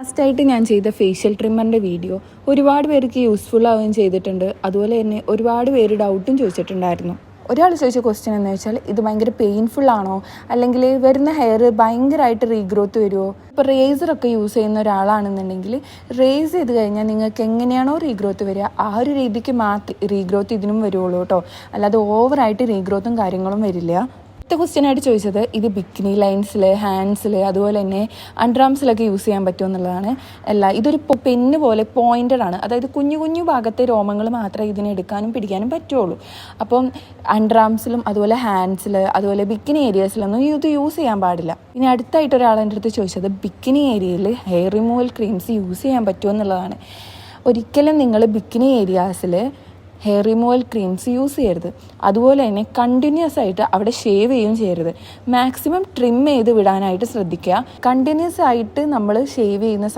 ലാസ്റ്റായിട്ട് ഞാൻ ചെയ്ത ഫേഷ്യൽ ട്രിമ്മറിൻ്റെ വീഡിയോ ഒരുപാട് പേർക്ക് യൂസ്ഫുൾ ആവുകയും ചെയ്തിട്ടുണ്ട്. അതുപോലെ തന്നെ ഒരുപാട് പേര് ഡൗട്ടും ചോദിച്ചിട്ടുണ്ടായിരുന്നു. ഒരാൾ ചോദിച്ച ക്വസ്റ്റ്യൻ എന്ന് വെച്ചാൽ ഇത് ഭയങ്കര പെയിൻഫുൾ ആണോ, അല്ലെങ്കിൽ വരുന്ന ഹെയർ ഭയങ്കരമായിട്ട് റീഗ്രോത്ത് വരുമോ? ഇപ്പോൾ റേസറൊക്കെ യൂസ് ചെയ്യുന്ന ഒരാളാണെന്നുണ്ടെങ്കിൽ റേസ് ചെയ്ത് കഴിഞ്ഞാൽ നിങ്ങൾക്ക് എങ്ങനെയാണോ റീഗ്രോത്ത് വരിക ആ ഒരു രീതിക്ക് മാത്രമേ റീഗ്രോത്ത് ഇതിനും വരുള്ളൂ കേട്ടോ, അല്ലാതെ ഓവറായിട്ട് റീഗ്രോത്തും കാര്യങ്ങളും വരില്ല. അടുത്ത ക്വസ്റ്റ്യനായിട്ട് ചോദിച്ചത് ഇത് ബിക്കിനി ലൈൻസിൽ, ഹാൻഡ്സിൽ, അതുപോലെ തന്നെ അണ്ടർആംസിലൊക്കെ യൂസ് ചെയ്യാൻ പറ്റുമോ എന്നുള്ളതാണ്. അല്ല, ഇതൊരു പെന്ന് പോലെ പോയിൻറ്റഡ് ആണ്. അതായത് കുഞ്ഞു കുഞ്ഞു ഭാഗത്തെ രോമങ്ങൾ മാത്രമേ ഇതിനെ എടുക്കാനും പിടിക്കാനും പറ്റുള്ളൂ. അപ്പം അണ്ടർആംസിലും അതുപോലെ ഹാൻഡ്സിൽ അതുപോലെ ബിക്കിനി ഏരിയാസിലൊന്നും ഇത് യൂസ് ചെയ്യാൻ പാടില്ല. ഇനി അടുത്തായിട്ട് ഒരാളെൻ്റെ അടുത്ത് ചോദിച്ചത് ബിക്കിനി ഏരിയയിൽ ഹെയർ റിമൂവൽ ക്രീംസ് യൂസ് ചെയ്യാൻ പറ്റുമോ എന്നുള്ളതാണ്. ഒരിക്കലും നിങ്ങൾ ബിക്കിനി ഏരിയാസിൽ ഹെയർ റിമൂവൽ ക്രീംസ് യൂസ് ചെയ്യരുത്. അതുപോലെ തന്നെ കണ്ടിന്യൂസ് ആയിട്ട് അവിടെ ഷേവ് ചെയ്യുകയും ചെയ്യരുത്. മാക്സിമം ട്രിം ചെയ്ത് വിടാനായിട്ട് ശ്രദ്ധിക്കുക. കണ്ടിന്യൂസ് ആയിട്ട് നമ്മൾ ഷേവ് ചെയ്യുന്ന